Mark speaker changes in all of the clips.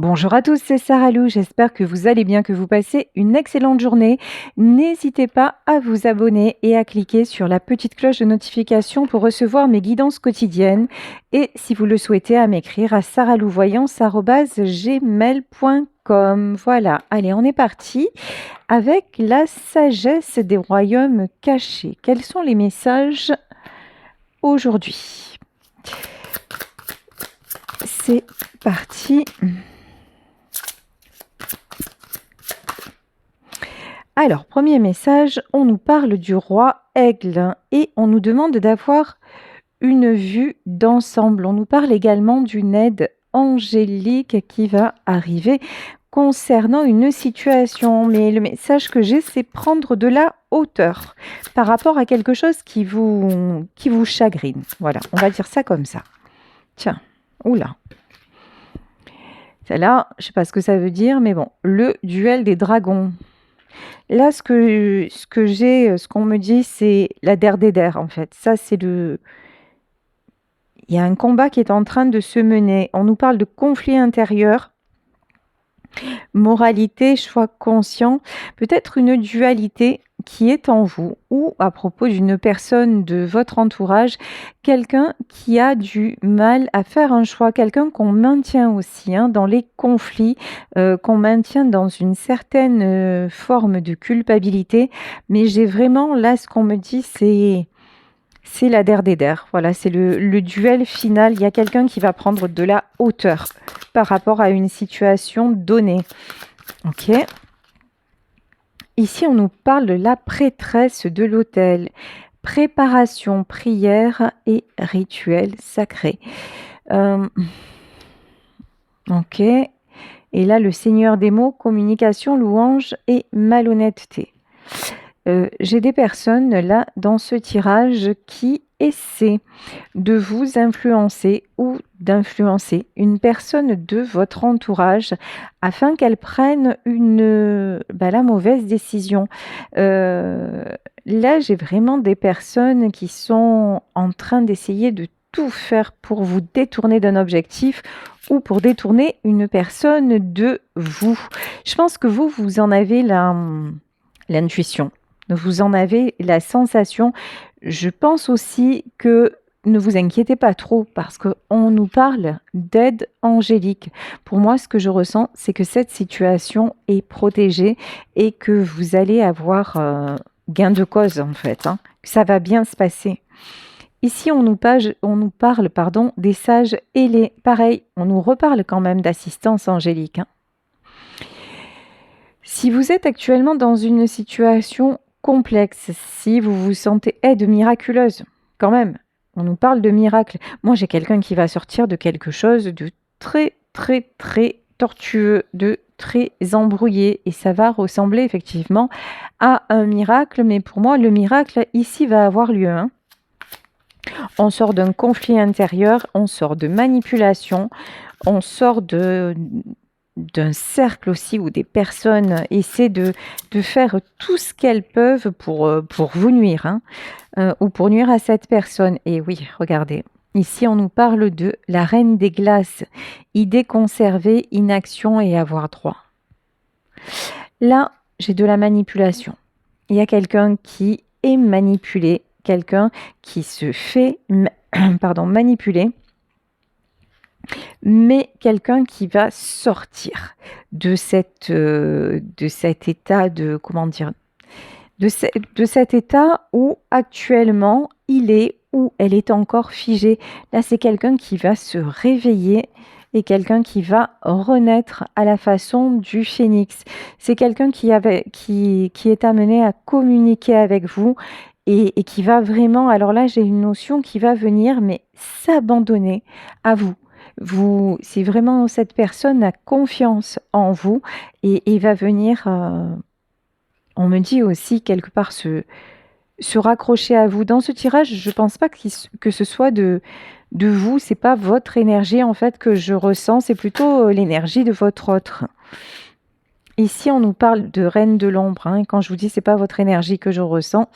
Speaker 1: Bonjour à tous, c'est Sarah Lou. J'espère que vous allez bien, que vous passez une excellente journée. N'hésitez pas à vous abonner et à cliquer sur la petite cloche de notification pour recevoir mes guidances quotidiennes. Et si vous le souhaitez, à m'écrire à sarahlouvoyance@gmail.com. Voilà, allez, on est parti avec la sagesse des royaumes cachés. Quels sont les messages aujourd'hui? C'est parti. Alors, premier message, on nous parle du roi aigle et on nous demande d'avoir une vue d'ensemble. On nous parle également d'une aide angélique qui va arriver concernant une situation. Mais le message que j'ai, c'est prendre de la hauteur par rapport à quelque chose qui vous chagrine. Voilà, on va dire ça comme ça. Tiens, oula. Celle-là, je ne sais pas ce que ça veut dire, mais bon, le duel des dragons. Là, ce qu'on me dit, c'est la der des der, en fait. Ça, c'est le. Il y a un combat qui est en train de se mener. On nous parle de conflit intérieur, moralité, choix conscient, peut-être une dualité qui est en vous ou à propos d'une personne de votre entourage, quelqu'un qui a du mal à faire un choix, quelqu'un qu'on maintient aussi dans les conflits, qu'on maintient dans une certaine forme de culpabilité. Mais j'ai vraiment, là, ce qu'on me dit, c'est la der des der. Voilà, c'est le duel final. Il y a quelqu'un qui va prendre de la hauteur par rapport à une situation donnée. Ok. Ici, on nous parle de la prêtresse de l'autel. Préparation, prière et rituel sacré. Ok. Et là, le Seigneur des mots, communication, louange et malhonnêteté. J'ai des personnes là dans ce tirage qui essaient de vous influencer ou d'influencer une personne de votre entourage afin qu'elle prenne la mauvaise décision. Là, j'ai vraiment des personnes qui sont en train d'essayer de tout faire pour vous détourner d'un objectif ou pour détourner une personne de vous. Je pense que vous en avez l'intuition. Vous en avez la sensation. Je pense aussi que ne vous inquiétez pas trop parce qu'on nous parle d'aide angélique. Pour moi, ce que je ressens, c'est que cette situation est protégée et que vous allez avoir gain de cause en fait. Que ça va bien se passer. Ici, on nous parle des sages ailés. Pareil, on nous reparle quand même d'assistance angélique. Si vous êtes actuellement dans une situation complexe, si vous vous sentez aide miraculeuse, quand même, on nous parle de miracle. Moi, j'ai quelqu'un qui va sortir de quelque chose de très, très, très tortueux, de très embrouillé, et ça va ressembler effectivement à un miracle, mais pour moi, le miracle ici va avoir lieu. On sort d'un conflit intérieur, on sort de manipulation, on sort d'un cercle aussi où des personnes essaient de faire tout ce qu'elles peuvent pour vous nuire ou pour nuire à cette personne. Et oui, regardez, ici on nous parle de la reine des glaces, idée conservée, inaction et avoir droit. Là, j'ai de la manipulation. Il y a quelqu'un qui est manipulé, quelqu'un qui se fait manipuler, mais quelqu'un qui va sortir de cet état de cet état où actuellement il est ou elle est encore figée. Là, c'est quelqu'un qui va se réveiller et quelqu'un qui va renaître à la façon du phénix. C'est quelqu'un qui est amené à communiquer avec vous et qui va vraiment, alors là, j'ai une notion qui va venir, mais s'abandonner à vous. Si vraiment cette personne a confiance en vous et va venir, on me dit aussi quelque part se raccrocher à vous. Dans ce tirage, je ne pense pas que ce soit de vous, c'est pas votre énergie en fait que je ressens, c'est plutôt l'énergie de votre autre. Ici, on nous parle de reine de l'ombre. Quand je vous dis c'est pas votre énergie que je ressens,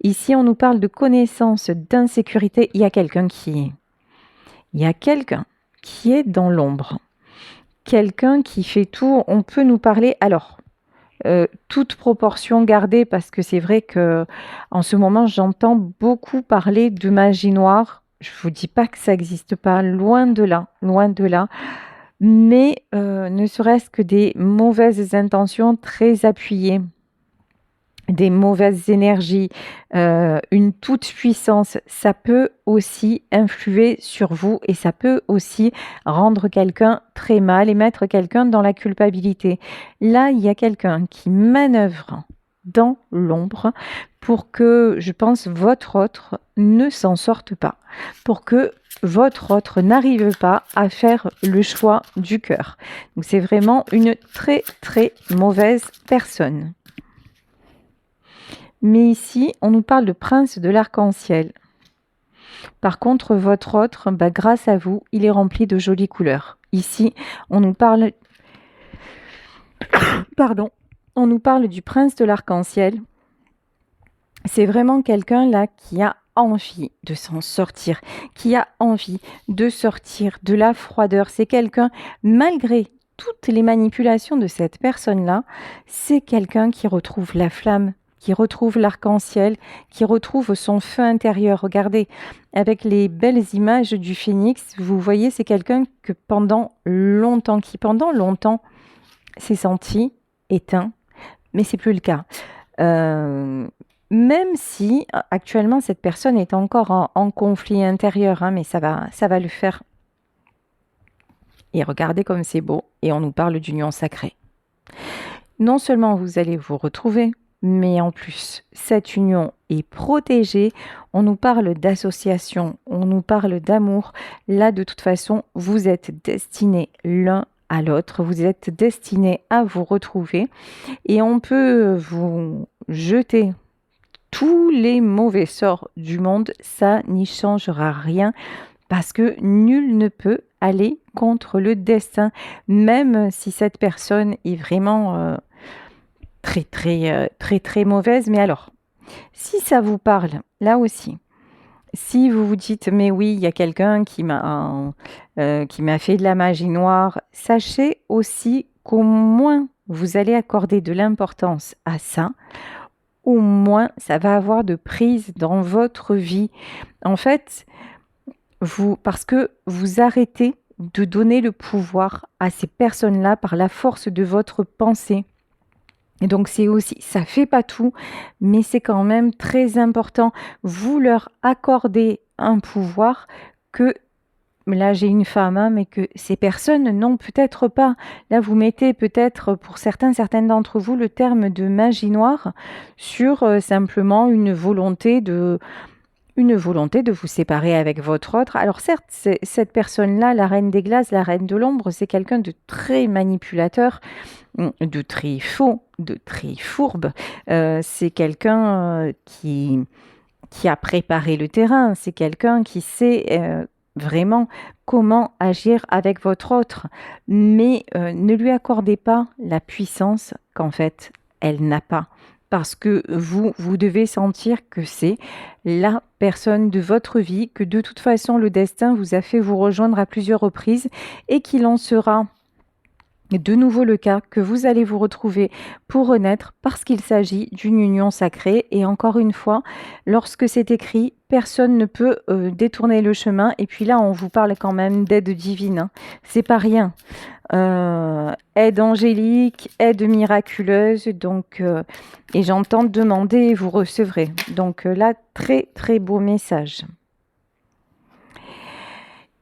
Speaker 1: ici on nous parle de connaissance, d'insécurité. Il y a quelqu'un qui est dans l'ombre, quelqu'un qui fait tout. On peut nous parler, alors, toute proportion gardée, parce que c'est vrai que en ce moment, j'entends beaucoup parler de magie noire. Je vous dis pas que ça n'existe pas, loin de là, loin de là. Mais ne serait-ce que des mauvaises intentions très appuyées, des mauvaises énergies, une toute-puissance, ça peut aussi influer sur vous et ça peut aussi rendre quelqu'un très mal et mettre quelqu'un dans la culpabilité. Là, il y a quelqu'un qui manœuvre dans l'ombre pour que, je pense, votre autre ne s'en sorte pas, pour que votre autre n'arrive pas à faire le choix du cœur. Donc c'est vraiment une très très mauvaise personne. Mais ici, on nous parle de prince de l'arc-en-ciel. Par contre, votre autre, grâce à vous, il est rempli de jolies couleurs. Ici, on nous parle... Pardon. On nous parle du prince de l'arc-en-ciel. C'est vraiment quelqu'un là qui a envie de s'en sortir, qui a envie de sortir de la froideur. C'est quelqu'un, malgré toutes les manipulations de cette personne-là, c'est quelqu'un qui retrouve la flamme, qui retrouve l'arc-en-ciel, qui retrouve son feu intérieur. Regardez, avec les belles images du phénix, vous voyez, c'est quelqu'un que pendant longtemps, s'est senti éteint, mais c'est plus le cas. Même si actuellement cette personne est encore en conflit intérieur, mais ça va le faire. Et regardez comme c'est beau, et on nous parle d'union sacrée. Non seulement vous allez vous retrouver, mais en plus, cette union est protégée. On nous parle d'association, on nous parle d'amour. Là, de toute façon, vous êtes destinés l'un à l'autre, vous êtes destinés à vous retrouver. Et on peut vous jeter tous les mauvais sorts du monde, ça n'y changera rien parce que nul ne peut aller contre le destin, même si cette personne est vraiment très mauvaise. Mais alors, si ça vous parle, là aussi, si vous vous dites mais oui, il y a quelqu'un qui m'a fait de la magie noire, sachez aussi qu'au moins vous allez accorder de l'importance à ça. Au moins, ça va avoir de prise dans votre vie. En fait, parce que vous arrêtez de donner le pouvoir à ces personnes-là par la force de votre pensée. Et donc, c'est aussi, ça fait pas tout, mais c'est quand même très important. Vous leur accordez un pouvoir que là, j'ai une femme, mais que ces personnes n'ont peut-être pas. Là, vous mettez peut-être, pour certaines d'entre vous, le terme de magie noire sur simplement une volonté de vous séparer avec votre autre. Alors certes, cette personne-là, la reine des glaces, la reine de l'ombre, c'est quelqu'un de très manipulateur, de très faux, de très fourbe. C'est quelqu'un qui a préparé le terrain. C'est quelqu'un qui sait vraiment comment agir avec votre autre. Mais ne lui accordez pas la puissance qu'en fait, elle n'a pas. Parce que vous devez sentir que c'est la personne de votre vie, que de toute façon, le destin vous a fait vous rejoindre à plusieurs reprises et qu'il en sera de nouveau le cas, que vous allez vous retrouver pour renaître parce qu'il s'agit d'une union sacrée. Et encore une fois, lorsque c'est écrit, personne ne peut détourner le chemin. Et puis là, on vous parle quand même d'aide divine. C'est pas rien. Aide angélique, aide miraculeuse. Donc, et j'entends demander et vous recevrez. Donc là, très beau message.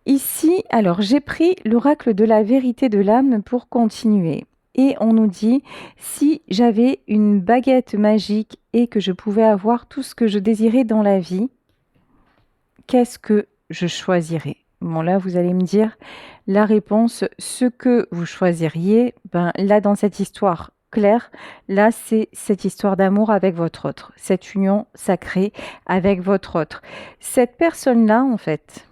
Speaker 1: Ici, alors j'ai pris l'oracle de la vérité de l'âme pour continuer. Et on nous dit, si j'avais une baguette magique et que je pouvais avoir tout ce que je désirais dans la vie, qu'est-ce que je choisirais? Bon là, vous allez me dire la réponse, ce que vous choisiriez, là dans cette histoire claire, là c'est cette histoire d'amour avec votre autre, cette union sacrée avec votre autre. Cette personne-là, en fait,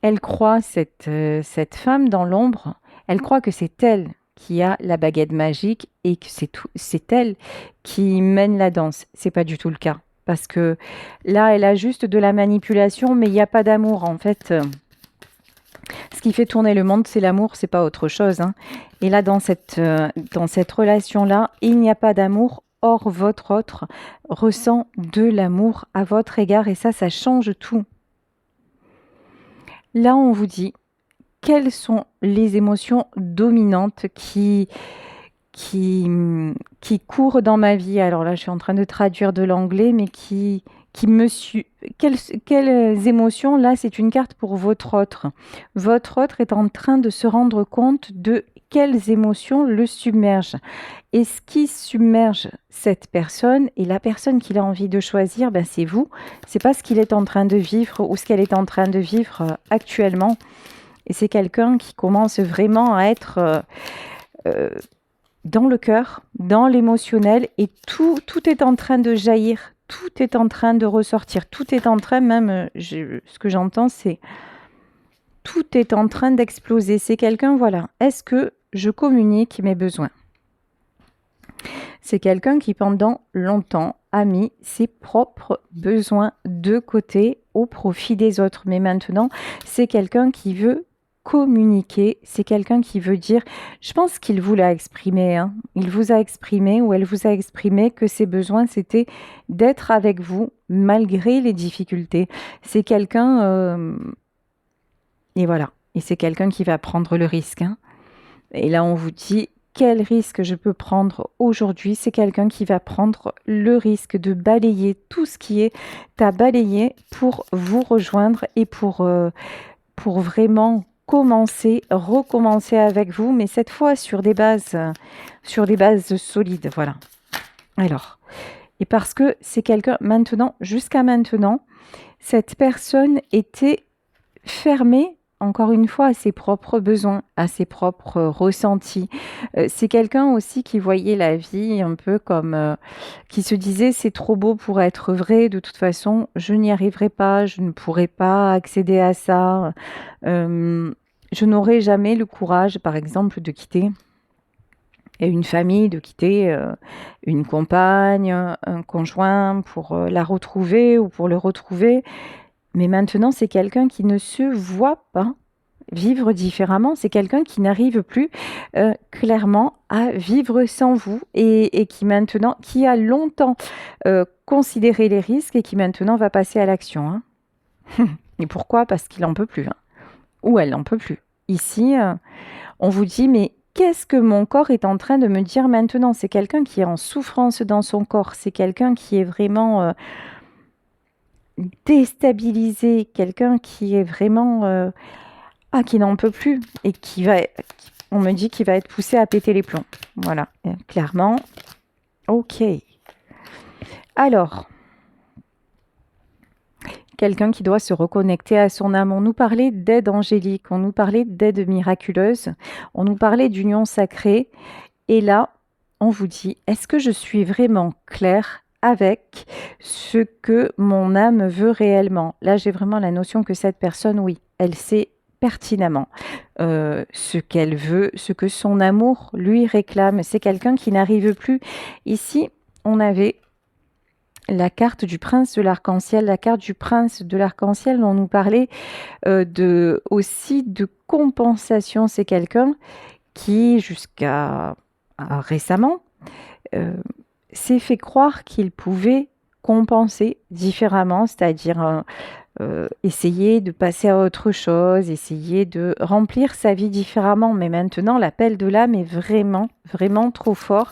Speaker 1: elle croit, cette femme dans l'ombre, elle croit que c'est elle qui a la baguette magique et que c'est elle qui mène la danse. C'est pas du tout le cas. Parce que là, elle a juste de la manipulation, mais il n'y a pas d'amour. En fait, Ce qui fait tourner le monde, c'est l'amour, c'est pas autre chose, hein. Et là, dans cette relation-là, il n'y a pas d'amour. Or, votre autre ressent de l'amour à votre égard et ça change tout. Là, on vous dit quelles sont les émotions dominantes qui, qui courent dans ma vie. Alors là, je suis en train de traduire de l'anglais, mais qui me su... quelles émotions, là, c'est une carte pour votre autre. Votre autre est en train de se rendre compte de quelles émotions le submergent. Et ce qui submerge cette personne et la personne qu'il a envie de choisir, ben c'est vous. C'est pas ce qu'il est en train de vivre ou ce qu'elle est en train de vivre actuellement. Et c'est quelqu'un qui commence vraiment à être dans le cœur, dans l'émotionnel, et tout est en train de jaillir, tout est en train de ressortir, tout est en train, même, ce que j'entends, c'est tout est en train d'exploser. C'est quelqu'un, voilà, est-ce que je communique mes besoins? C'est quelqu'un qui, pendant longtemps, a mis ses propres besoins de côté au profit des autres. Mais maintenant, c'est quelqu'un qui veut communiquer, c'est quelqu'un qui veut dire, je pense qu'il vous l'a exprimé, hein. Il vous a exprimé ou elle vous a exprimé que ses besoins, c'était d'être avec vous malgré les difficultés. C'est quelqu'un, et voilà, et c'est quelqu'un qui va prendre le risque, hein. Et là, on vous dit, quel risque je peux prendre aujourd'hui? C'est quelqu'un qui va prendre le risque de balayer tout ce qui est à balayer pour vous rejoindre et pour vraiment recommencer avec vous, mais cette fois sur des bases solides, voilà. Alors, et parce que c'est quelqu'un, maintenant, jusqu'à maintenant, cette personne était fermée, encore une fois, à ses propres besoins, à ses propres ressentis. C'est quelqu'un aussi qui voyait la vie un peu comme, qui se disait c'est trop beau pour être vrai, de toute façon, je n'y arriverai pas, je ne pourrai pas accéder à ça. Je n'aurai jamais le courage, par exemple, de quitter une famille, de quitter une compagne, un conjoint pour la retrouver ou pour le retrouver. Mais maintenant, c'est quelqu'un qui ne se voit pas vivre différemment. C'est quelqu'un qui n'arrive plus clairement à vivre sans vous et qui maintenant, qui a longtemps considéré les risques et qui maintenant va passer à l'action, hein. Et pourquoi? Parce qu'il n'en peut plus, hein. Ou elle n'en peut plus. Ici, on vous dit, mais qu'est-ce que mon corps est en train de me dire maintenant? C'est quelqu'un qui est en souffrance dans son corps. C'est quelqu'un qui est vraiment déstabilisé. Quelqu'un qui est vraiment... qui n'en peut plus et on me dit qu'il va être poussé à péter les plombs. Voilà, clairement. Ok. Alors, quelqu'un qui doit se reconnecter à son âme. On nous parlait d'aide angélique, on nous parlait d'aide miraculeuse, on nous parlait d'union sacrée. Et là, on vous dit, est-ce que je suis vraiment claire avec ce que mon âme veut réellement? Là, j'ai vraiment la notion que cette personne, oui, elle sait pertinemment ce qu'elle veut, ce que son amour lui réclame. C'est quelqu'un qui n'arrive plus. Ici, on avait la carte du prince de l'arc-en-ciel. La carte du prince de l'arc-en-ciel, on nous parlait aussi de compensation. C'est quelqu'un qui, jusqu'à récemment, s'est fait croire qu'il pouvait compenser différemment, c'est-à-dire essayer de passer à autre chose, essayer de remplir sa vie différemment. Mais maintenant, l'appel de l'âme est vraiment, vraiment trop fort.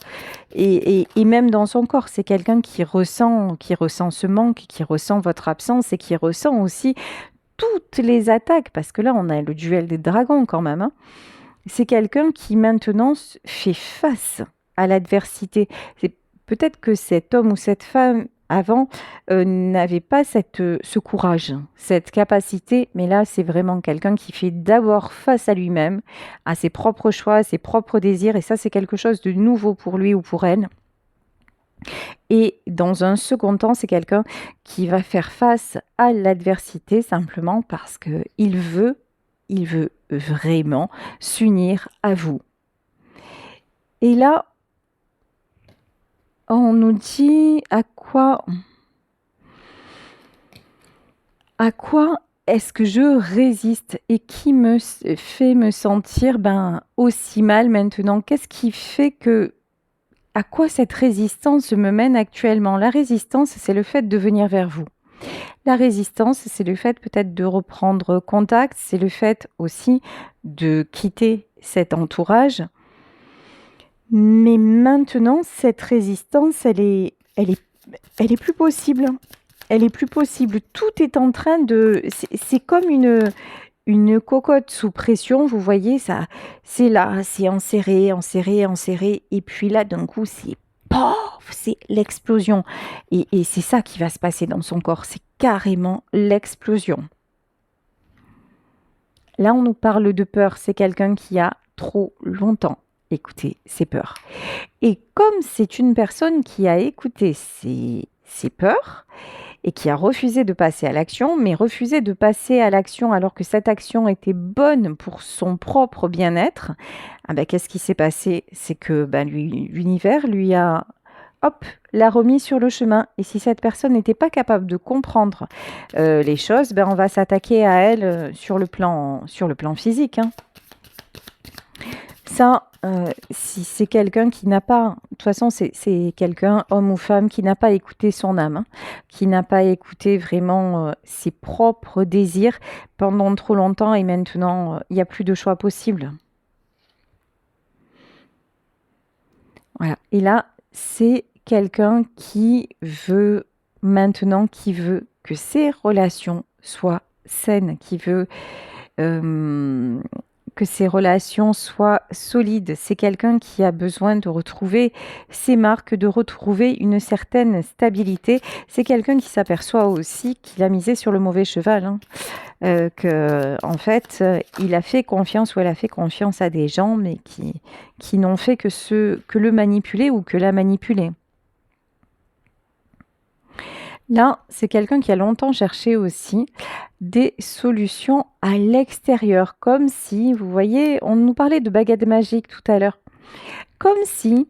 Speaker 1: Et même dans son corps, c'est quelqu'un qui ressent ce manque, qui ressent votre absence et qui ressent aussi toutes les attaques. Parce que là, on a le duel des dragons quand même, hein. C'est quelqu'un qui maintenant fait face à l'adversité. C'est peut-être que cet homme ou cette femme avant n'avait pas ce courage, cette capacité, mais là c'est vraiment quelqu'un qui fait d'abord face à lui-même, à ses propres choix, à ses propres désirs, et ça c'est quelque chose de nouveau pour lui ou pour elle. Et dans un second temps, c'est quelqu'un qui va faire face à l'adversité simplement parce qu'il veut vraiment s'unir à vous. Et là, on nous dit à quoi est-ce que je résiste et qui me fait me sentir aussi mal maintenant? Qu'est-ce qui fait que à quoi cette résistance me mène actuellement? La résistance, c'est le fait de venir vers vous. La résistance, c'est le fait peut-être de reprendre contact, c'est le fait aussi de quitter cet entourage. Mais maintenant, cette résistance, elle est plus possible. Elle est plus possible. Tout est en train de... C'est comme une cocotte sous pression, vous voyez, ça, c'est là, c'est enserré, enserré, enserré. Et puis là, d'un coup, c'est pof, c'est l'explosion. Et c'est ça qui va se passer dans son corps. C'est carrément l'explosion. Là, on nous parle de peur. C'est quelqu'un qui a trop longtemps écouté ses peurs. Et comme c'est une personne qui a écouté ses peurs et qui a refusé de passer à l'action, mais refusé de passer à l'action alors que cette action était bonne pour son propre bien-être, qu'est-ce qui s'est passé? C'est que l'univers lui a l'a remis sur le chemin. Et si cette personne n'était pas capable de comprendre les choses, on va s'attaquer à elle sur le plan physique. Ça, si c'est quelqu'un qui n'a pas, de toute façon, c'est quelqu'un, homme ou femme, qui n'a pas écouté son âme, qui n'a pas écouté vraiment ses propres désirs pendant trop longtemps et maintenant, il n'y a plus de choix possible. Voilà. Et là, c'est quelqu'un qui veut maintenant, qui veut que ses relations soient saines, qui veut que ses relations soient solides. C'est quelqu'un qui a besoin de retrouver ses marques, de retrouver une certaine stabilité. C'est quelqu'un qui s'aperçoit aussi qu'il a misé sur le mauvais cheval. Que en fait, il a fait confiance ou elle a fait confiance à des gens, mais qui n'ont fait que le manipuler ou que la manipuler. Là, c'est quelqu'un qui a longtemps cherché aussi des solutions à l'extérieur, comme si, vous voyez, on nous parlait de baguette magique tout à l'heure, comme si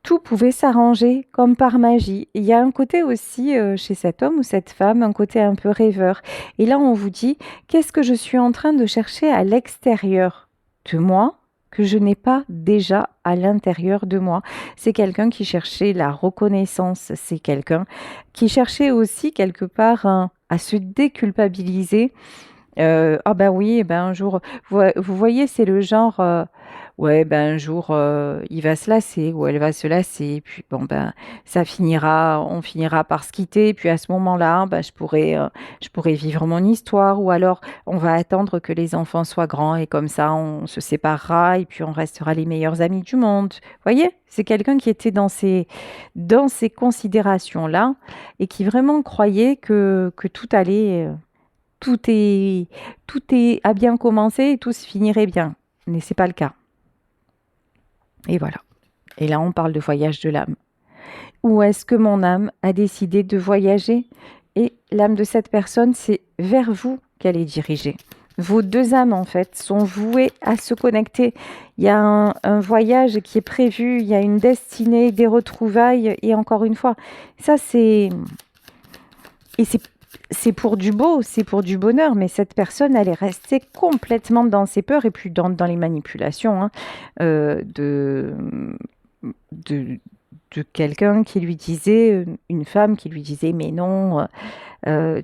Speaker 1: tout pouvait s'arranger comme par magie. Il y a un côté aussi chez cet homme ou cette femme, un côté un peu rêveur. Et là, on vous dit, qu'est-ce que je suis en train de chercher à l'extérieur de moi que je n'ai pas déjà à l'intérieur de moi? C'est quelqu'un qui cherchait la reconnaissance, c'est quelqu'un qui cherchait aussi quelque part à se déculpabiliser. Oui, un jour, vous voyez, c'est le genre, un jour, il va se lasser ou elle va se lasser, et puis on finira par se quitter, et puis à ce moment-là, je pourrais vivre mon histoire, ou alors on va attendre que les enfants soient grands, et comme ça, on se séparera, et puis on restera les meilleurs amis du monde. Vous voyez, c'est quelqu'un qui était dans ces considérations-là, et qui vraiment croyait que tout allait... tout a bien commencé et tout se finirait bien. Mais c'est pas le cas. Et voilà. Et là, on parle de voyage de l'âme. Où est-ce que mon âme a décidé de voyager? Et l'âme de cette personne, c'est vers vous qu'elle est dirigée. Vos deux âmes, en fait, sont vouées à se connecter. Il y a un voyage qui est prévu, il y a une destinée, des retrouvailles, et encore une fois, ça c'est... Et c'est pour du beau, c'est pour du bonheur, mais cette personne, elle est restée complètement dans ses peurs et puis dans les manipulations de quelqu'un qui lui disait, une femme qui lui disait, mais non,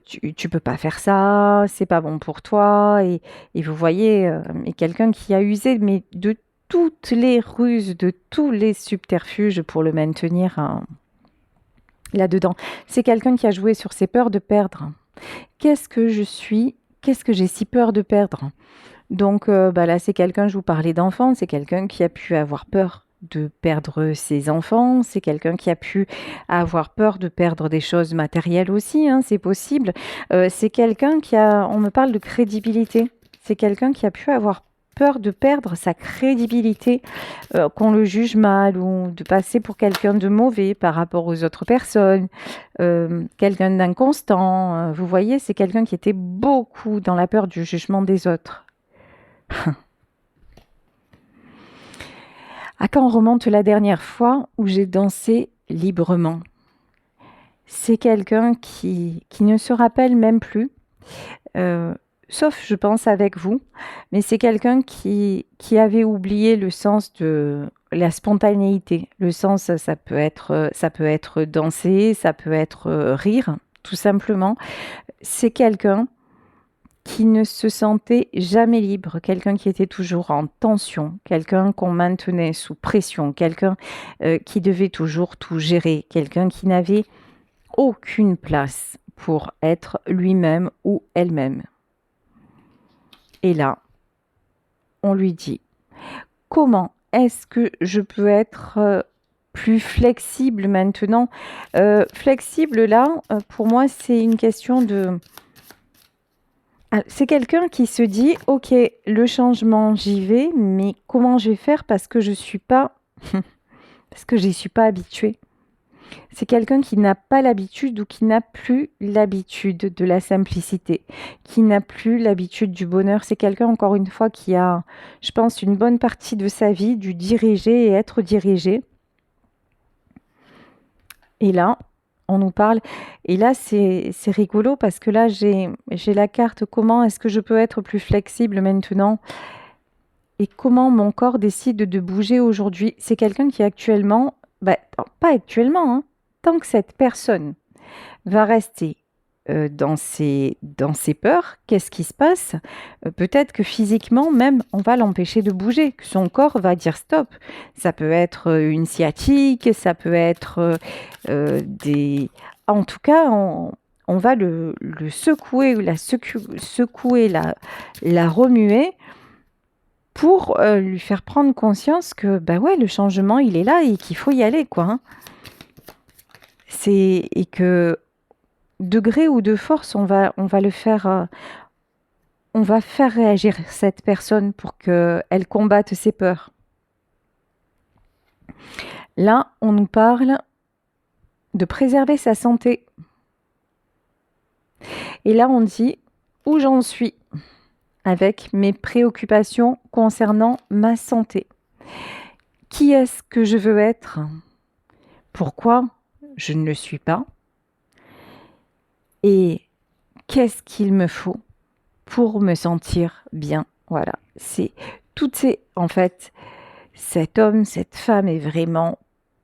Speaker 1: tu peux pas faire ça, c'est pas bon pour toi. Et vous voyez, et quelqu'un qui a usé mais de toutes les ruses, de tous les subterfuges pour le maintenir là-dedans. C'est quelqu'un qui a joué sur ses peurs de perdre. Qu'est-ce que je suis? Qu'est-ce que j'ai si peur de perdre? Donc là, c'est quelqu'un, je vous parlais d'enfant, c'est quelqu'un qui a pu avoir peur de perdre ses enfants, c'est quelqu'un qui a pu avoir peur de perdre des choses matérielles aussi, c'est possible. C'est quelqu'un on me parle de crédibilité, c'est quelqu'un qui a pu avoir peur de perdre sa crédibilité, qu'on le juge mal ou de passer pour quelqu'un de mauvais par rapport aux autres personnes, quelqu'un d'inconstant. Vous voyez, c'est quelqu'un qui était beaucoup dans la peur du jugement des autres. À quand on remonte la dernière fois où j'ai dansé librement? C'est quelqu'un qui ne se rappelle même plus Sauf, je pense, avec vous, mais c'est quelqu'un qui avait oublié le sens de la spontanéité. Le sens, ça peut être danser, ça peut être rire, tout simplement. C'est quelqu'un qui ne se sentait jamais libre, quelqu'un qui était toujours en tension, quelqu'un qu'on maintenait sous pression, quelqu'un qui devait toujours tout gérer, quelqu'un qui n'avait aucune place pour être lui-même ou elle-même. Et là, on lui dit, comment est-ce que je peux être plus flexible maintenant? Flexible, là, pour moi, c'est une question de... C'est quelqu'un qui se dit, ok, le changement, j'y vais, mais comment je vais faire parce que je suis pas, parce que j'y suis pas habituée. C'est quelqu'un qui n'a pas l'habitude ou qui n'a plus l'habitude de la simplicité, qui n'a plus l'habitude du bonheur. C'est quelqu'un, encore une fois, qui a, je pense, une bonne partie de sa vie dû diriger et être dirigé. Et là, on nous parle. Et là, c'est rigolo parce que là, j'ai la carte comment est-ce que je peux être plus flexible maintenant et comment mon corps décide de bouger aujourd'hui. C'est quelqu'un qui actuellement, pas actuellement, hein, tant que cette personne va rester dans ses peurs, qu'est-ce qui se passe? Peut-être que physiquement même, on va l'empêcher de bouger, que son corps va dire stop. Ça peut être une sciatique, ça peut être des... En tout cas, on va le secouer, secouer, la remuer pour lui faire prendre conscience que bah ouais, le changement, il est là et qu'il faut y aller, quoi. Hein. Et que de gré ou de force, on va le faire, on va faire réagir cette personne pour qu'elle combatte ses peurs. Là, on nous parle de préserver sa santé. Et là, on dit où j'en suis avec mes préoccupations concernant ma santé. Qui est-ce que je veux être? Pourquoi je ne le suis pas? Et qu'est-ce qu'il me faut pour me sentir bien? Voilà, c'est toutes ces... En fait, cet homme, cette femme est vraiment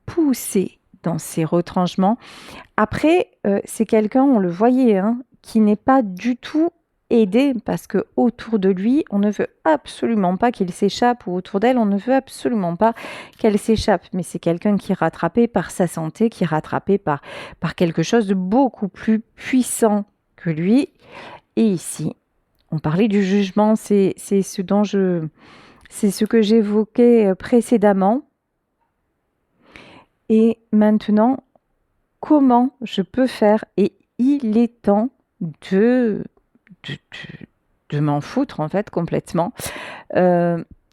Speaker 1: poussé dans ses retranchements. Après, c'est quelqu'un, on le voyait, hein, qui n'est pas du tout aidé parce que autour de lui, on ne veut absolument pas qu'il s'échappe ou autour d'elle, on ne veut absolument pas qu'elle s'échappe. Mais c'est quelqu'un qui est rattrapé par sa santé, qui est rattrapé par quelque chose de beaucoup plus puissant que lui. Et ici, on parlait du jugement, c'est ce que j'évoquais précédemment. Et maintenant, comment je peux faire? Et il est temps de, de m'en foutre, en fait, complètement,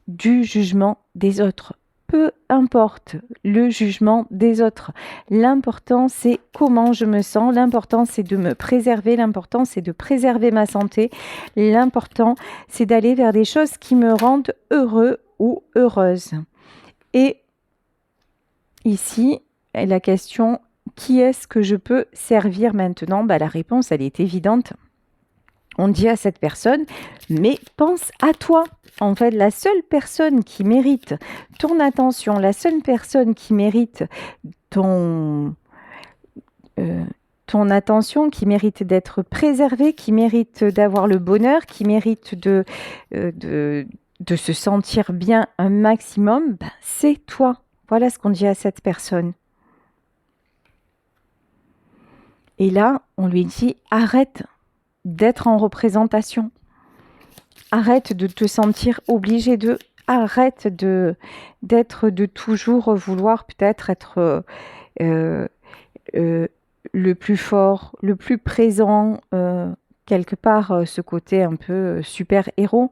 Speaker 1: du jugement des autres. Peu importe le jugement des autres. L'important, c'est comment je me sens. L'important, c'est de me préserver. L'important, c'est de préserver ma santé. L'important, c'est d'aller vers des choses qui me rendent heureux ou heureuse. Et ici, la question, qui est-ce que je peux servir maintenant? La réponse, elle est évidente. On dit à cette personne, mais pense à toi. En fait, la seule personne qui mérite ton attention, la seule personne qui mérite ton attention, qui mérite d'être préservée, qui mérite d'avoir le bonheur, qui mérite de se sentir bien un maximum, c'est toi. Voilà ce qu'on dit à cette personne. Et là, on lui dit, arrête d'être en représentation. Arrête de te sentir obligé de... Arrête d'être de toujours vouloir peut-être être le plus fort, le plus présent, quelque part ce côté un peu super-héros,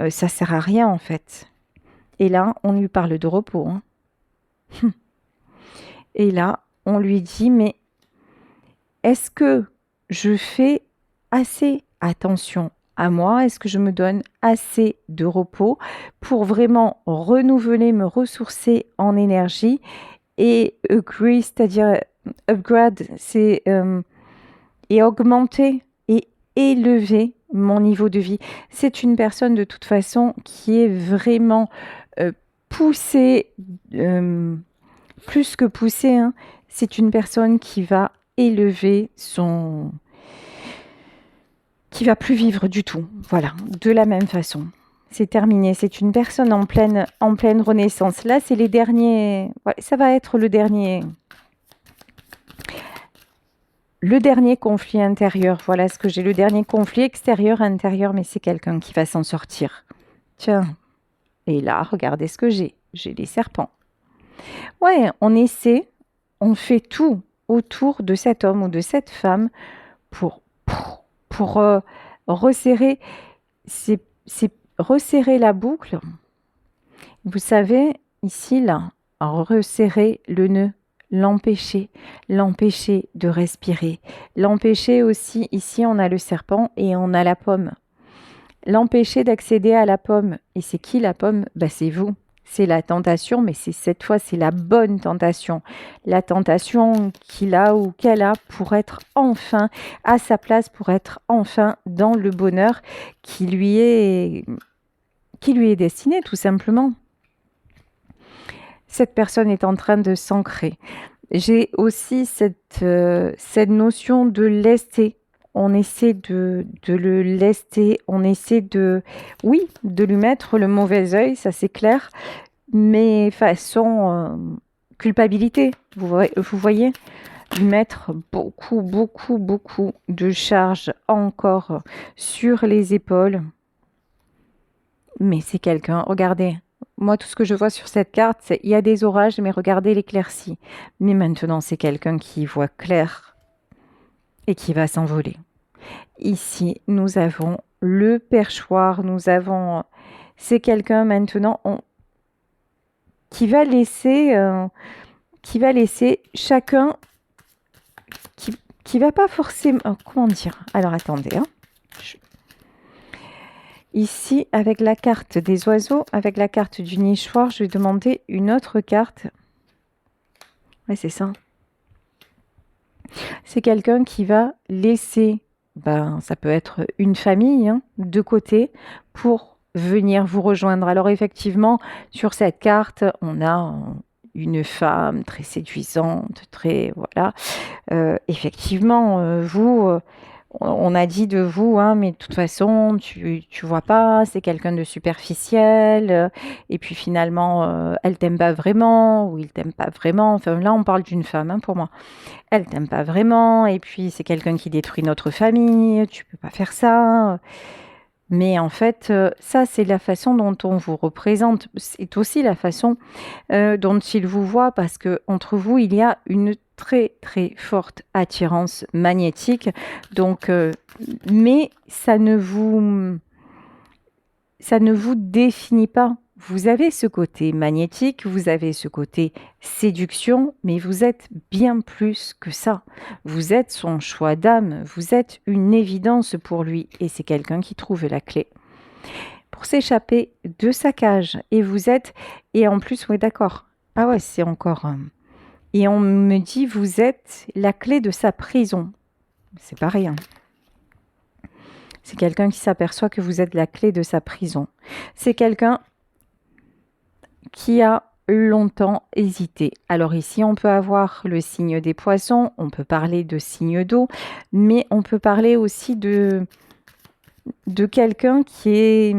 Speaker 1: ça sert à rien en fait. Et là, on lui parle de repos. Hein. Et là, on lui dit, mais est-ce que je fais assez attention à moi? Est-ce que je me donne assez de repos pour vraiment renouveler, me ressourcer en énergie et upgrade, c'est-à-dire upgrade, c'est et augmenter et élever mon niveau de vie. C'est une personne de toute façon qui est vraiment poussée, plus que poussée, hein. C'est une personne qui va élever qui va plus vivre du tout. Voilà, de la même façon. C'est terminé. C'est une personne en pleine renaissance. Là, c'est les derniers. Ouais, ça va être le dernier conflit intérieur. Voilà ce que j'ai. Le dernier conflit extérieur, intérieur, mais c'est quelqu'un qui va s'en sortir. Tiens. Et là, regardez ce que j'ai. J'ai des serpents. Ouais, on fait tout autour de cet homme ou de cette femme pour resserrer, resserrer la boucle. Vous savez, ici, là, resserrer le nœud, l'empêcher de respirer. L'empêcher aussi, ici, on a le serpent et on a la pomme. L'empêcher d'accéder à la pomme. Et c'est qui la pomme? C'est vous. C'est la tentation, mais cette fois, c'est la bonne tentation. La tentation qu'il a ou qu'elle a pour être enfin à sa place, pour être enfin dans le bonheur qui lui est destiné, tout simplement. Cette personne est en train de s'ancrer. J'ai aussi cette notion de lester. On essaie de le lester, on essaie de lui mettre le mauvais œil, ça c'est clair, mais façon culpabilité, vous voyez, lui mettre beaucoup de charges encore sur les épaules. Mais c'est quelqu'un, regardez, moi tout ce que je vois sur cette carte, c'est il y a des orages, mais regardez l'éclaircie. Mais maintenant c'est quelqu'un qui voit clair et qui va s'envoler. Ici, nous avons le perchoir, c'est quelqu'un maintenant qui va laisser chacun, qui va pas forcément, comment dire, alors attendez, hein. Ici, avec la carte des oiseaux, avec la carte du nichoir, je vais demander une autre carte. Oui, c'est ça. C'est quelqu'un qui va laisser, ça peut être une famille, hein, de côté pour venir vous rejoindre. Alors effectivement, sur cette carte, on a une femme très séduisante, très, voilà. Effectivement, vous... on a dit de vous, hein, mais de toute façon, tu vois pas, c'est quelqu'un de superficiel, et puis finalement, elle t'aime pas vraiment, ou il t'aime pas vraiment. Enfin, là, on parle d'une femme, hein, pour moi. Elle t'aime pas vraiment, et puis c'est quelqu'un qui détruit notre famille, tu peux pas faire ça. Mais en fait, ça, c'est la façon dont on vous représente. C'est aussi la façon dont il vous voit, parce que entre vous, il y a une très très forte attirance magnétique. Donc, mais ça ne vous définit pas. Vous avez ce côté magnétique, vous avez ce côté séduction, mais vous êtes bien plus que ça. Vous êtes son choix d'âme, vous êtes une évidence pour lui, et c'est quelqu'un qui trouve la clé pour s'échapper de sa cage. Et en plus, oui, d'accord. Ah ouais, c'est encore... Et on me dit, vous êtes la clé de sa prison. C'est pas rien. C'est quelqu'un qui s'aperçoit que vous êtes la clé de sa prison. C'est quelqu'un qui a longtemps hésité. Alors ici, on peut avoir le signe des poissons, on peut parler de signe d'eau, mais on peut parler aussi de quelqu'un qui est...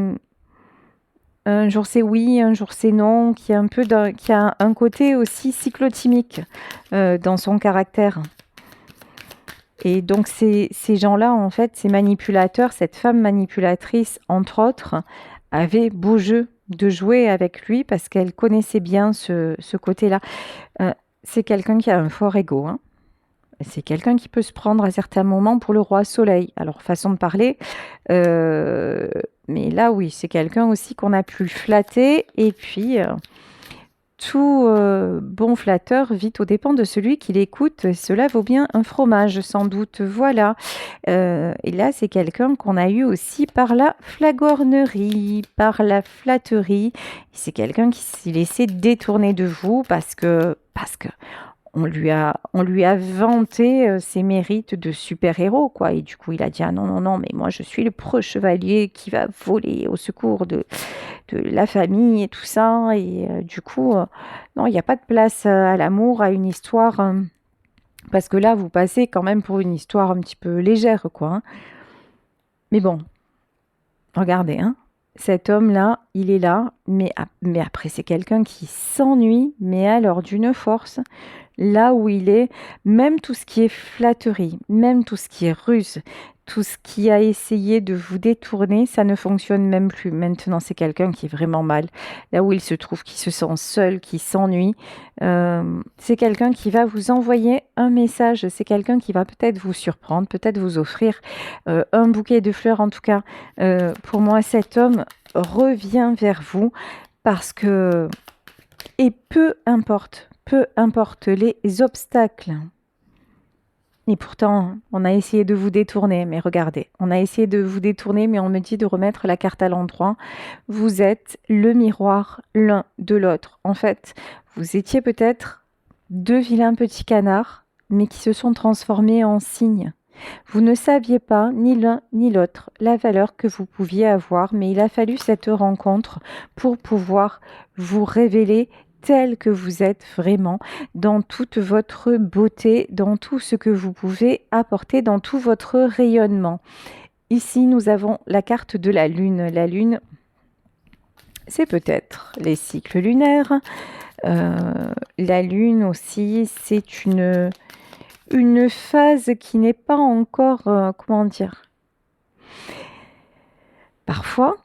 Speaker 1: Un jour c'est oui, un jour c'est non, qui a un côté aussi cyclotimique dans son caractère. Et donc ces gens-là, en fait, ces manipulateurs, cette femme manipulatrice, entre autres, avait beau jeu de jouer avec lui parce qu'elle connaissait bien ce côté-là. C'est quelqu'un qui a un fort ego, hein. C'est quelqu'un qui peut se prendre à certains moments pour le roi soleil. Alors, façon de parler, mais là, oui, c'est quelqu'un aussi qu'on a pu flatter. Et puis, tout bon flatteur vit aux dépens de celui qui l'écoute. Cela vaut bien un fromage, sans doute. Voilà. Et là, c'est quelqu'un qu'on a eu aussi par la flagornerie, par la flatterie. C'est quelqu'un qui s'est laissé détourner de vous parce que on lui a vanté ses mérites de super-héros, quoi. Et du coup, il a dit, ah non, non, non, mais moi, je suis le pro-chevalier qui va voler au secours de la famille et tout ça. Et du coup, non, il n'y a pas de place à l'amour, à une histoire, parce que là, vous passez quand même pour une histoire un petit peu légère, quoi, hein. Mais bon, regardez, hein. Cet homme-là, il est là, mais après, c'est quelqu'un qui s'ennuie, mais alors d'une force. Là où il est, même tout ce qui est flatterie, même tout ce qui est ruse, tout ce qui a essayé de vous détourner, ça ne fonctionne même plus. Maintenant, c'est quelqu'un qui est vraiment mal. Là où il se trouve, qui se sent seul, qui s'ennuie, c'est quelqu'un qui va vous envoyer un message. C'est quelqu'un qui va peut-être vous surprendre, peut-être vous offrir un bouquet de fleurs. En tout cas, pour moi, cet homme revient vers vous parce que, et peu importe les obstacles. Et pourtant, on a essayé de vous détourner, mais regardez, on a essayé de vous détourner, mais on me dit de remettre la carte à l'endroit. Vous êtes le miroir l'un de l'autre. En fait, vous étiez peut-être deux vilains petits canards, mais qui se sont transformés en cygnes. Vous ne saviez pas, ni l'un ni l'autre, la valeur que vous pouviez avoir, mais il a fallu cette rencontre pour pouvoir vous révéler tel que vous êtes vraiment, dans toute votre beauté, dans tout ce que vous pouvez apporter, dans tout votre rayonnement. Ici, nous avons la carte de la Lune. La Lune, c'est peut-être les cycles lunaires. La Lune aussi, c'est une phase qui n'est pas encore, comment dire, parfois,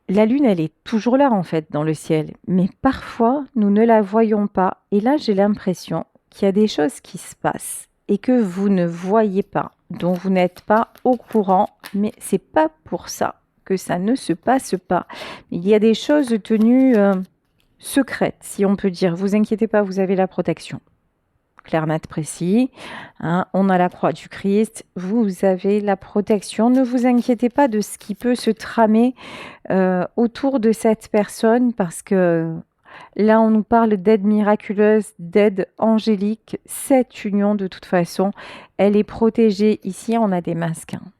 Speaker 1: la Lune, elle est toujours là en fait dans le ciel, mais parfois nous ne la voyons pas. Et là, j'ai l'impression qu'il y a des choses qui se passent et que vous ne voyez pas, dont vous n'êtes pas au courant, mais c'est pas pour ça que ça ne se passe pas. Il y a des choses tenues secrètes, si on peut dire. Vous inquiétez pas, vous avez la protection. Clair, net, précis. Hein, on a la croix du Christ. Vous avez la protection. Ne vous inquiétez pas de ce qui peut se tramer autour de cette personne parce que là, on nous parle d'aide miraculeuse, d'aide angélique. Cette union, de toute façon, elle est protégée. Ici, on a des masques, hein.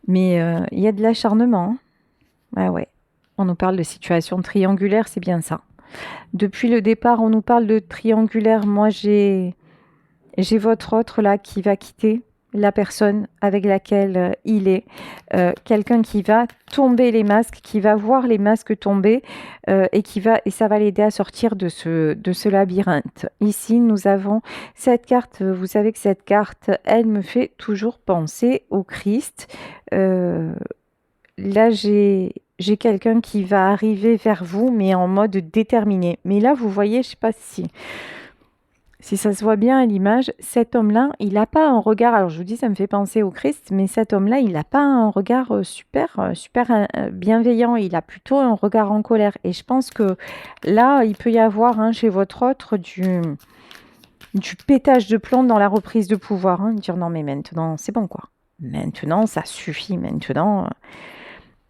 Speaker 1: Mais il y a de l'acharnement, hein. Ah ouais. On nous parle de situation triangulaire, c'est bien ça. Depuis le départ, on nous parle de triangulaire. Moi, j'ai votre autre là qui va quitter la personne avec laquelle il est. Quelqu'un qui va tomber les masques, qui va voir les masques tomber et ça va l'aider à sortir de ce labyrinthe. Ici, nous avons cette carte. Vous savez que cette carte, elle me fait toujours penser au Christ. Là, j'ai quelqu'un qui va arriver vers vous, mais en mode déterminé. Mais là, vous voyez, je ne sais pas si ça se voit bien à l'image, cet homme-là, il n'a pas un regard, alors je vous dis, ça me fait penser au Christ, mais cet homme-là, il n'a pas un regard super bienveillant, il a plutôt un regard en colère. Et je pense que là, il peut y avoir hein, chez votre autre du pétage de plomb dans la reprise de pouvoir. Hein, dire non, mais maintenant, c'est bon quoi. Maintenant, ça suffit. Maintenant,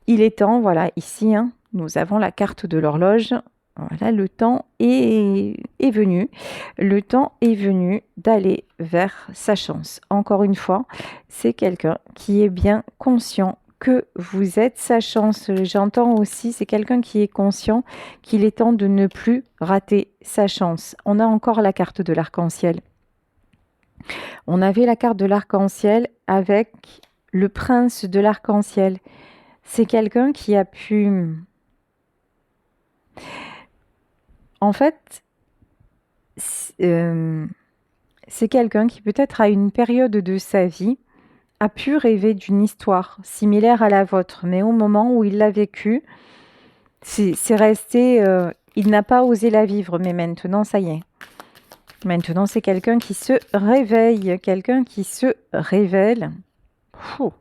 Speaker 1: il est temps, voilà, ici, hein, nous avons la carte de l'horloge. Voilà, le temps est venu. Le temps est venu d'aller vers sa chance. Encore une fois, c'est quelqu'un qui est bien conscient que vous êtes sa chance. J'entends aussi, c'est quelqu'un qui est conscient qu'il est temps de ne plus rater sa chance. On a encore la carte de l'arc-en-ciel. On avait la carte de l'arc-en-ciel avec le prince de l'arc-en-ciel. C'est quelqu'un qui a pu... En fait, c'est quelqu'un qui peut-être à une période de sa vie a pu rêver d'une histoire similaire à la vôtre, mais au moment où il l'a vécue, c'est resté... il n'a pas osé la vivre, mais maintenant, ça y est. Maintenant, c'est quelqu'un qui se réveille, quelqu'un qui se révèle. Ouh.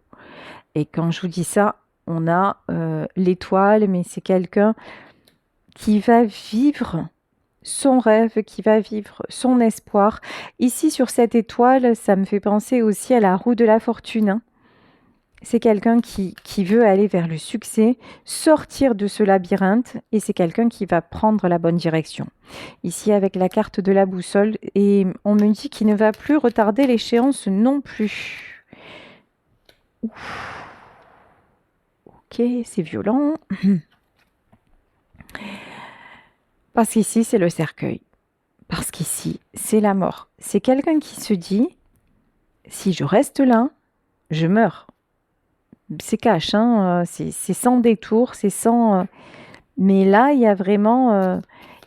Speaker 1: Et quand je vous dis ça, on a l'étoile, mais c'est quelqu'un qui va vivre son rêve, qui va vivre son espoir. Ici, sur cette étoile, ça me fait penser aussi à la roue de la fortune, hein. c'est quelqu'un qui veut aller vers le succès, sortir de ce labyrinthe, et c'est quelqu'un qui va prendre la bonne direction. Ici, avec la carte de la boussole, et on me dit qu'il ne va plus retarder l'échéance non plus. Ouf. Ok, c'est violent. Parce qu'ici, c'est le cercueil. Parce qu'ici, c'est la mort. C'est quelqu'un qui se dit, si je reste là, je meurs. C'est cash, hein, c'est sans détour, c'est sans... mais là, il y a vraiment...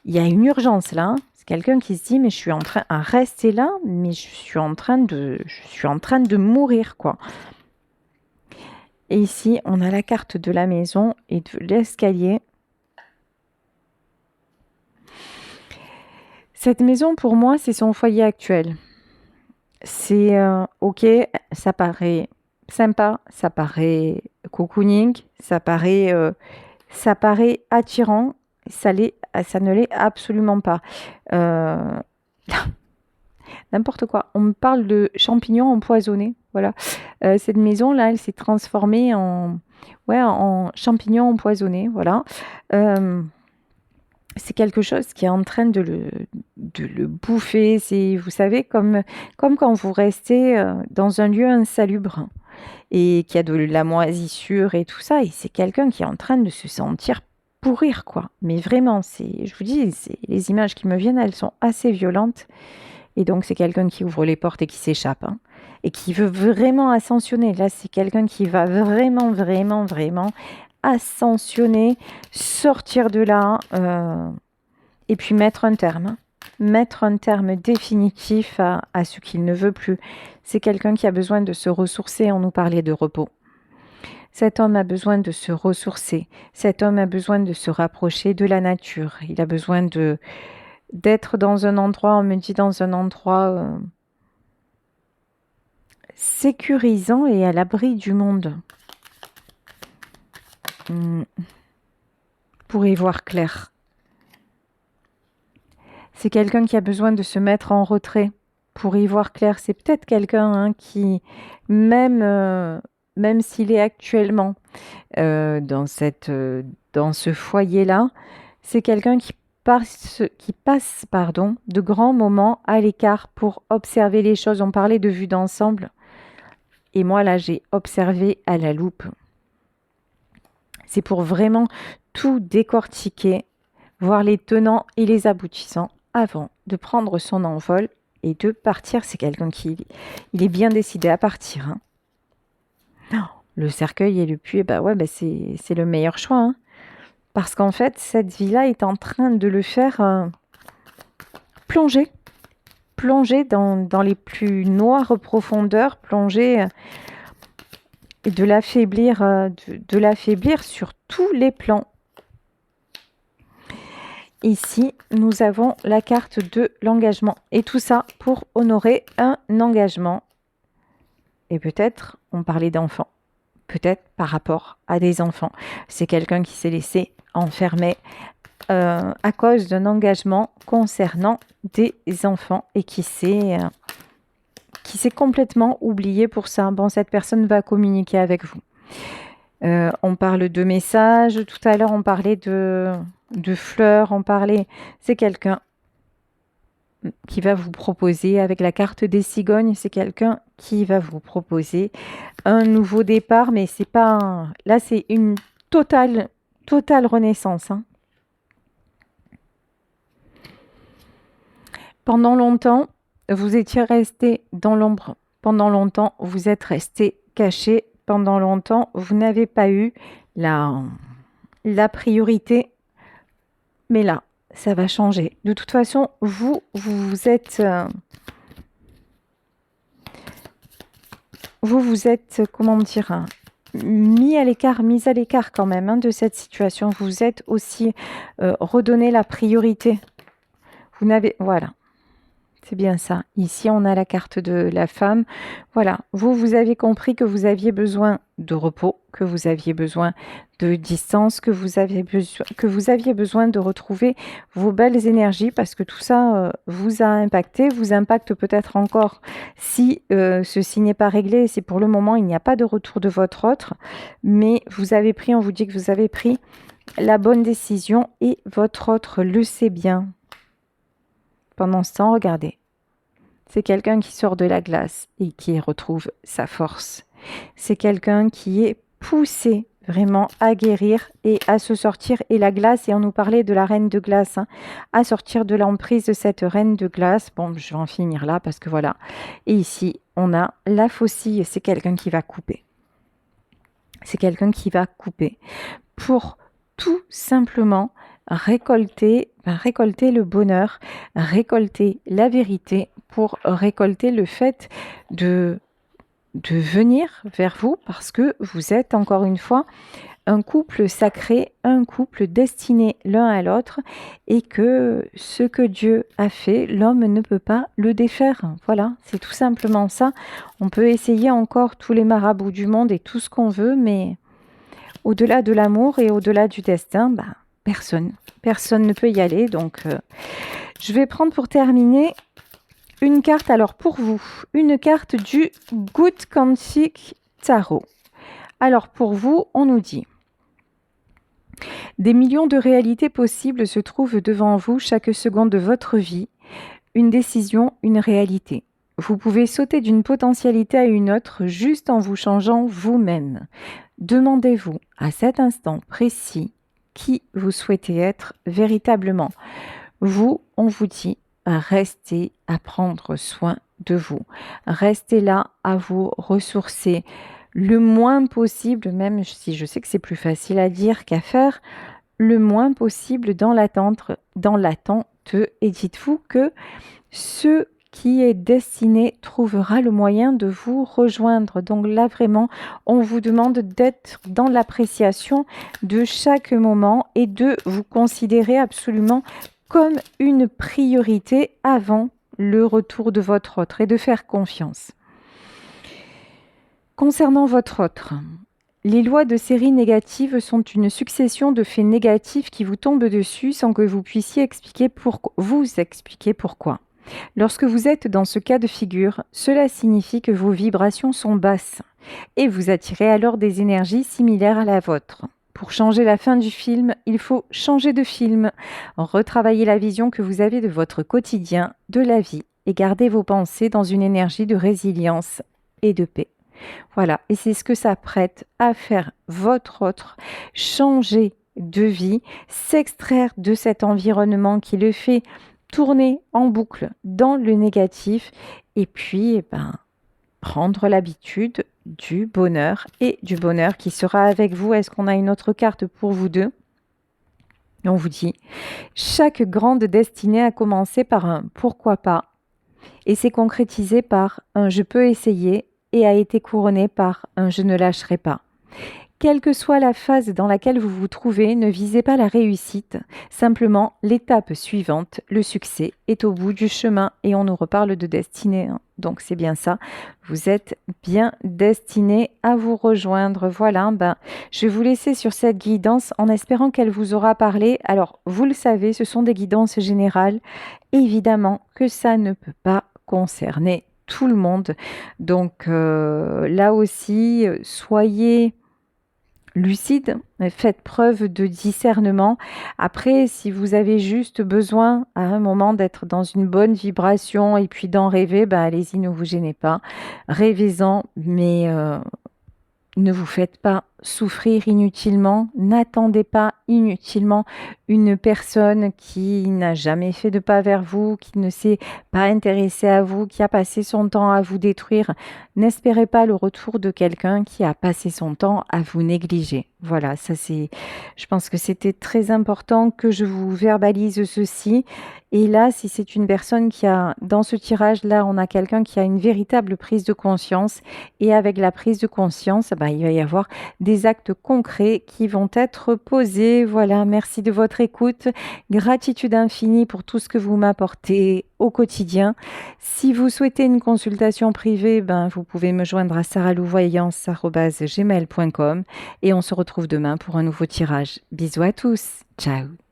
Speaker 1: il y a une urgence là. Hein. C'est quelqu'un qui se dit, mais je suis en train à rester là, mais je suis en train de mourir, quoi. Et ici, on a la carte de la maison et de l'escalier. Cette maison, pour moi, c'est son foyer actuel. C'est ok, ça paraît sympa, ça paraît cocooning, ça paraît attirant, ça ne l'est absolument pas. Euh, N'importe quoi. On me parle de champignons empoisonnés. Voilà. Cette maison-là, elle s'est transformée en champignons empoisonnés. Voilà. Euh, c'est quelque chose qui est en train de le bouffer. Vous savez, comme quand vous restez dans un lieu insalubre et qu'il y a de la moisissure et tout ça, et c'est quelqu'un qui est en train de se sentir pourrir, quoi. Mais vraiment, je vous dis, les images qui me viennent, elles sont assez violentes. Et donc, c'est quelqu'un qui ouvre les portes et qui s'échappe, hein, et qui veut vraiment ascensionner. Là, c'est quelqu'un qui va vraiment, vraiment, vraiment ascensionner, sortir de là, et puis mettre un terme. Hein. Mettre un terme définitif à ce qu'il ne veut plus. C'est quelqu'un qui a besoin de se ressourcer. On nous parlait de repos. Cet homme a besoin de se ressourcer. Cet homme a besoin de se rapprocher de la nature. Il a besoin d'être dans un endroit, on me dit dans un endroit sécurisant et à l'abri du monde. Pour y voir clair. C'est quelqu'un qui a besoin de se mettre en retrait pour y voir clair. C'est peut-être quelqu'un qui, même s'il est actuellement dans ce foyer-là, c'est quelqu'un qui passe de grands moments à l'écart pour observer les choses. On parlait de vue d'ensemble. Et moi, là, j'ai observé à la loupe. C'est pour vraiment tout décortiquer, voir les tenants et les aboutissants avant de prendre son envol et de partir. C'est quelqu'un qui il est bien décidé à partir. Hein. Oh, le cercueil et le puits, c'est le meilleur choix. Hein. Parce qu'en fait, cette vie-là est en train de le faire plonger dans les plus noires profondeurs, plonger et de l'affaiblir sur tous les plans. Ici, nous avons la carte de l'engagement. Et tout ça pour honorer un engagement. Et peut-être, on parlait d'enfants. Peut-être par rapport à des enfants. C'est quelqu'un qui s'est laissé enfermer à cause d'un engagement concernant des enfants et qui s'est complètement oublié pour ça. Bon, cette personne va communiquer avec vous. On parle de messages. Tout à l'heure, on parlait de fleurs. C'est quelqu'un qui va vous proposer, avec la carte des cigognes, c'est quelqu'un qui va vous proposer un nouveau départ, mais c'est pas... Là, c'est une totale renaissance. Hein. Pendant longtemps, vous étiez resté dans l'ombre. Pendant longtemps, vous êtes resté caché. Pendant longtemps, vous n'avez pas eu la priorité. Mais là, ça va changer. De toute façon, vous êtes... vous êtes, comment dire, mis à l'écart quand même hein, de cette situation. Vous êtes aussi redonné la priorité. Vous n'avez... Voilà. C'est bien ça. Ici, on a la carte de la femme. Voilà, vous avez compris que vous aviez besoin de repos, que vous aviez besoin de distance, que vous aviez besoin de retrouver vos belles énergies parce que tout ça vous a impacté, vous impacte peut-être encore si ceci n'est pas réglé, si pour le moment il n'y a pas de retour de votre autre, mais vous avez pris, on vous dit que vous avez pris la bonne décision et votre autre le sait bien. Pendant ce temps, regardez. C'est quelqu'un qui sort de la glace et qui retrouve sa force. C'est quelqu'un qui est poussé vraiment à guérir et à se sortir. Et la glace, et on nous parlait de la reine de glace, à sortir de l'emprise de cette reine de glace. Bon, je vais en finir là parce que voilà. Et ici, on a la faucille. C'est quelqu'un qui va couper. C'est quelqu'un qui va couper pour tout simplement récolter le bonheur, récolter la vérité, pour récolter le fait de venir vers vous parce que vous êtes encore une fois un couple sacré, un couple destiné l'un à l'autre et que ce que Dieu a fait, l'homme ne peut pas le défaire. Voilà, c'est tout simplement ça. On peut essayer encore tous les marabouts du monde et tout ce qu'on veut, mais au-delà de l'amour et au-delà du destin, personne ne peut y aller. Donc, je vais prendre pour terminer une carte, alors pour vous, une carte du Good Quantic Tarot. Alors pour vous, on nous dit: des millions de réalités possibles se trouvent devant vous chaque seconde de votre vie. Une décision, une réalité. Vous pouvez sauter d'une potentialité à une autre juste en vous changeant vous-même. Demandez-vous à cet instant précis qui vous souhaitez être véritablement. Vous, on vous dit, restez à prendre soin de vous. Restez là à vous ressourcer le moins possible, même si je sais que c'est plus facile à dire qu'à faire, le moins possible dans l'attente, et dites-vous que ce qui est destiné trouvera le moyen de vous rejoindre. Donc là, vraiment, on vous demande d'être dans l'appréciation de chaque moment et de vous considérer absolument comme une priorité avant le retour de votre autre et de faire confiance. Concernant votre autre, les lois de série négative sont une succession de faits négatifs qui vous tombent dessus sans que vous puissiez vous expliquer pourquoi. Lorsque vous êtes dans ce cas de figure, cela signifie que vos vibrations sont basses et vous attirez alors des énergies similaires à la vôtre. Pour changer la fin du film, il faut changer de film, retravailler la vision que vous avez de votre quotidien, de la vie et garder vos pensées dans une énergie de résilience et de paix. Voilà, et c'est ce que ça prête à faire votre autre, changer de vie, s'extraire de cet environnement qui le fait tourner en boucle dans le négatif et puis prendre l'habitude du bonheur et du bonheur qui sera avec vous. Est-ce qu'on a une autre carte pour vous deux? On vous dit, chaque grande destinée a commencé par un pourquoi pas et s'est concrétisé par un je peux essayer et a été couronné par un je ne lâcherai pas. Quelle que soit la phase dans laquelle vous vous trouvez, ne visez pas la réussite, simplement l'étape suivante, le succès est au bout du chemin et on nous reparle de destinée. Donc c'est bien ça, vous êtes bien destiné à vous rejoindre. Voilà, je vais vous laisser sur cette guidance en espérant qu'elle vous aura parlé. Alors vous le savez, ce sont des guidances générales, évidemment que ça ne peut pas concerner tout le monde. Donc là aussi, soyez lucide, faites preuve de discernement. Après, si vous avez juste besoin à un moment d'être dans une bonne vibration et puis d'en rêver, allez-y, ne vous gênez pas. Rêvez-en, mais ne vous faites pas souffrir inutilement, n'attendez pas inutilement une personne qui n'a jamais fait de pas vers vous, qui ne s'est pas intéressée à vous, qui a passé son temps à vous détruire. N'espérez pas le retour de quelqu'un qui a passé son temps à vous négliger. Voilà, je pense que c'était très important que je vous verbalise ceci. Et là, si c'est une personne qui a, dans ce tirage-là, on a quelqu'un qui a une véritable prise de conscience. Et avec la prise de conscience, il va y avoir des actes concrets qui vont être posés. Voilà, merci de votre écoute. Gratitude infinie pour tout ce que vous m'apportez au quotidien. Si vous souhaitez une consultation privée, vous pouvez me joindre à saralouvoyance@gmail.com et on se retrouve demain pour un nouveau tirage. Bisous à tous. Ciao.